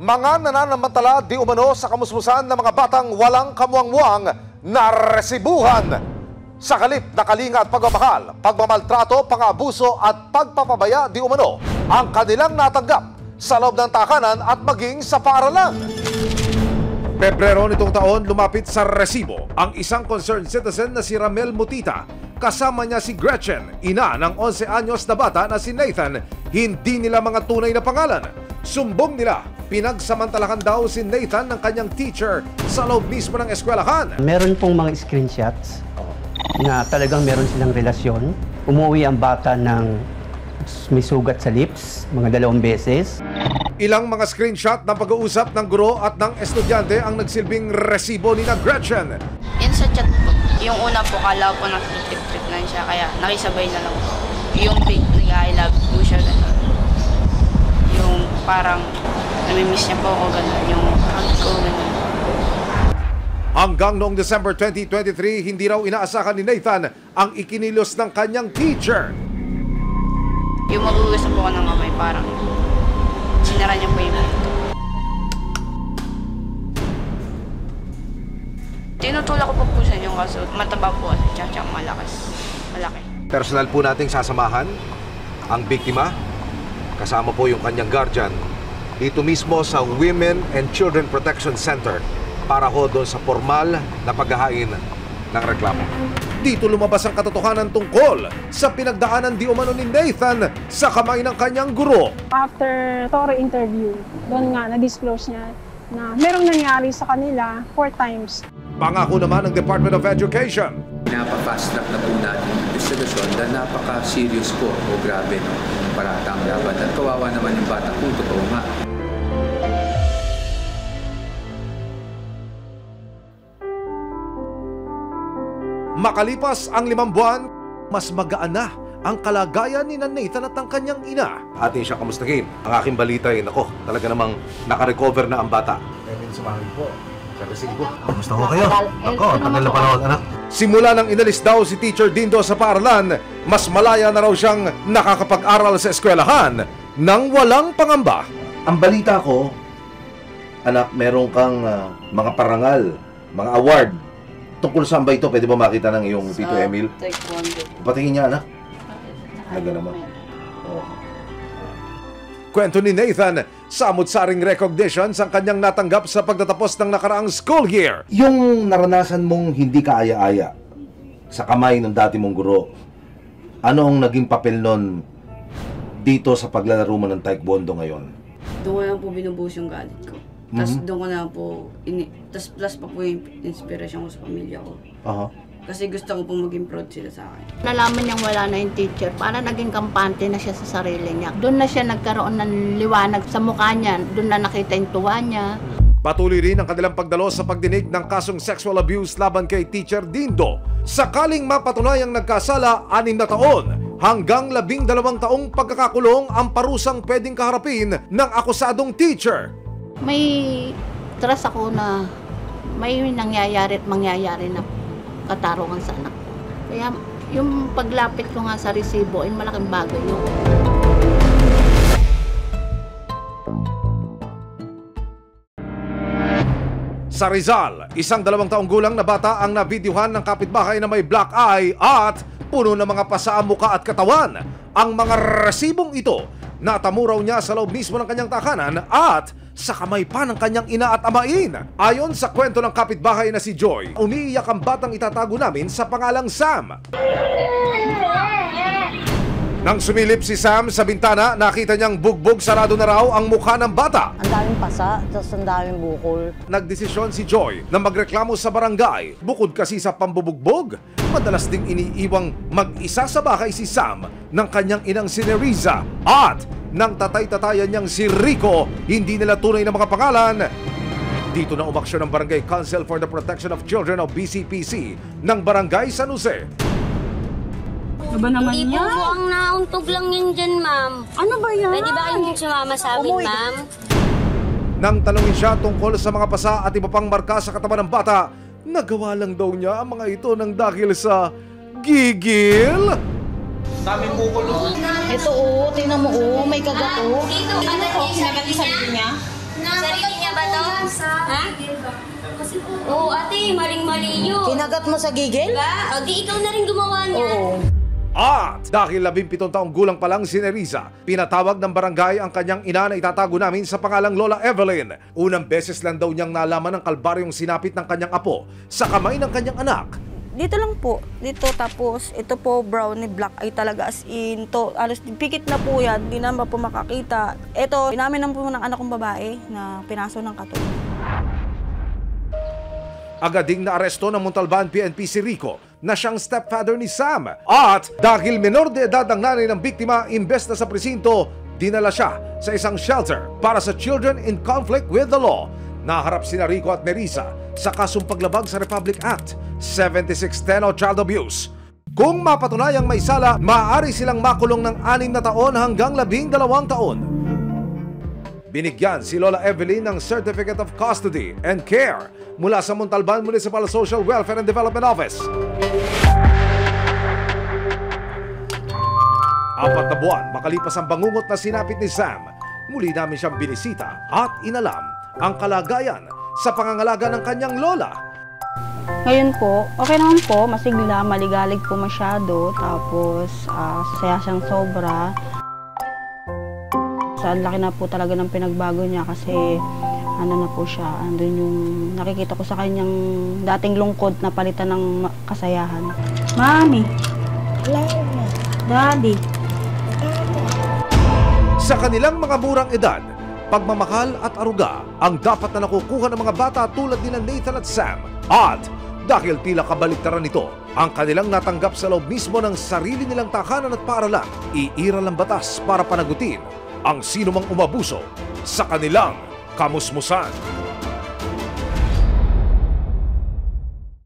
Mga nananamantala di umano sa kamusmusan ng mga batang walang kamuang-muang na resibuhan. Sa kalip na kalinga at pagmamahal, pagmamaltrato, pang-abuso at pagpapabaya di umano ang kanilang natanggap sa loob ng tahanan at maging sa paaralan. Pebrero nitong taon, lumapit sa resibo ang isang concerned citizen na si Ramel Mutita. Kasama niya si Gretchen, ina ng 11 anyos na bata na si Nathan. Hindi nila mga tunay na pangalan. Sumbong nila, pinagsamantalahan daw si Nathan ng kanyang teacher sa loob mismo ng eskwelahan. Meron pong mga screenshots na talagang meron silang relasyon. Umuwi ang bata ng may sugat sa lips, mga 2 beses. Ilang mga screenshot ng pag-uusap ng guro at ng estudyante ang nagsilbing resibo ni na Gretchen. Yan sa chat po, yung una po, kala po nakikip-trip lang siya, kaya nakisabay na lang po. Yung big I love you siya, gano'n. Yung parang namimiss niya po ako, gano'n. Yung hug ko, gano'n. Hanggang noong December 2023, hindi raw inaasahan ni Nathan ang ikinilos ng kanyang teacher. Yung magugas po ako ng kamay, parang sinara niya po yung pinto. Tinutulak ko po sa inyo kaso mataba po at tsaka malaki. Personal po nating sasamahan ang biktima, kasama po yung kanyang guardian, dito mismo sa Women and Children Protection Center para ho doon sa formal na paghahain ng reklamo. Dito lumabas ang katotohanan tungkol sa pinagdaanan di umano ni Nathan sa kamay ng kanyang guro. After thorough interview, doon nga na-disclose niya na merong nangyari sa kanila 4 times. Pangako naman ng Department of Education. Napaka-fast track na po natin yung investigasyon dahil napaka-serious po o grabe no, paratang laban. At kawawa naman yung bata kung totoo nga. Makalipas ang 5 buwan, mas magaan na ang kalagayan ni Nathan at ang kanyang ina. Atin siya kamustahin. Ang aking balita ay, nako, talaga namang nakarecover na ang bata. Kevin, sumangin po. Sa resibo. Kamusta ko kayo? Ako, tagal na panahon, anak. Simula nang inalis daw si Teacher Dindo sa paaralan, mas malaya na raw siyang nakakapag-aral sa eskwelahan nang walang pangamba. Ang balita ko, anak, meron kang mga parangal, mga award. Tungkol saan ba ito? Pwede ba makita ng iyong Tito Emil? Taekwondo. Patingin niya, anak. Talaga naman. Oh. Kwento ni Nathan, samot-saring recognitions ang kanyang natanggap sa pagtatapos ng nakaraang school year. Yung naranasan mong hindi kaaya-aya sa kamay ng dati mong guro, ano ang naging papel nun dito sa paglalaro mo ng taekwondo ngayon? Doon ko lang po binubuhos yung galit ko. Tapos doon ko na po, tapos plus pa po yung inspirasyon ko sa pamilya ko. Kasi gusto ko po maging proud sila sa akin. Nalaman niyang wala na yung teacher, para naging kampante na siya sa sarili niya. Doon na siya nagkaroon ng liwanag sa mukha niya, doon na nakita yung tuwa niya. Patuloy rin ang kanilang pagdalo sa pagdinig ng kasong sexual abuse laban kay Teacher Dindo. Sakaling mapatunayang nagkasala, 6 na taon hanggang 12 taong pagkakakulong ang parusang pwedeng kaharapin ng akusadong teacher. May trust ako na may nangyayari at mangyayari na katarungan sa anak ko. Kaya yung paglapit ko nga sa resibo ay malaking bagay yun. Sa Rizal, isang 2 taong gulang na bata ang nabidyuhan ng kapitbahay na may black eye at puno ng mga pasa ang muka at katawan. Ang mga resibong ito, natamo raw niya sa loob mismo ng kanyang tahanan at sa kamay pa ng kanyang ina at amain. Ayon sa kwento ng kapitbahay na si Joy, umiiyak ang batang itatago namin sa pangalang Sam. Nang sumilip si Sam sa bintana, nakita niyang bugbog sarado na raw ang mukha ng bata. Ang daming pasa, tapos ang daming bukol. Nagdesisyon si Joy na magreklamo sa barangay. Bukod kasi sa pambubugbog, madalas ding iniiwang mag-isa sa bahay si Sam ng kanyang inang si Neriza at ng tatay-tatayan niyang si Rico, hindi nila tunay na mga pangalan. Dito na umaksyon ang Barangay Council for the Protection of Children o BCPC ng Barangay San Jose. Ano ba naman Hindi yan? po ang nauntog lang yun dyan, ma'am. Ano ba yan? Pwede ba kayong sumama sa amin, ma'am? Nang tanungin siya tungkol sa mga pasa at iba pang marka sa katawan ng bata, nagawa lang daw niya ang mga ito ng dahil sa gigil. Daming bukol. Ito tingnan mo may kagat Ano po, sinabi sa niya? Sarili niya ba to? Ha? Oo, ate, maling-mali yun. Kinagat mo sa gigil? Diba? O, di ikaw na rin gumawa niya. Oo. At dahil 17 taong gulang pa lang si Nerissa, pinatawag ng barangay ang kanyang ina na itatago namin sa pangalang Lola Evelyn. Unang beses lang daw niyang nalaman ng kalbaryong sinapit ng kanyang apo sa kamay ng kanyang anak. Dito lang po, dito tapos ito po brown ni black ay talaga as in to, alos pikit na po yan, di naman po makakita. Ito, inamin naman po ng anak kong babae na pinaso ng kato. Agad ding naaresto ng Montalban PNP si Rico na siyang stepfather ni Sam. At dahil menor de edad ang nanay ng biktima, imbes na sa presinto, dinala siya sa isang shelter para sa children in conflict with the law. Naharap sina Rico at Nerissa sa kasong paglabag sa Republic Act 7610 o child abuse. Kung mapatunayang may sala, maaari silang makulong ng 6 na taon hanggang 12 taon. Binigyan si Lola Evelyn ng Certificate of Custody and Care mula sa Montalban Municipal Social Welfare and Development Office. 4 na buwan makalipas ang bangungot na sinapit ni Sam, muli namin siyang binisita at inalam ang kalagayan sa pangangalaga ng kanyang lola. Ngayon po, okay naman po, masigla, maligalig po masyado, tapos saya siyang sobra. Ang laki na po talaga ng pinagbago niya kasi ano na po siya, andun yung nakikita ko sa kanyang dating lungkot na palitan ng kasayahan. Mami, Daddy. Sa kanilang mga murang edad, pagmamahal at aruga ang dapat na nakukuha ng mga bata tulad nila Nathan at Sam. At dahil tila kabaliktaran nito, ang kanilang natanggap sa loob mismo ng sarili nilang tahanan at paaralan, iiral ang batas para panagutin ang sino mang umabuso sa kanilang kamusmusan.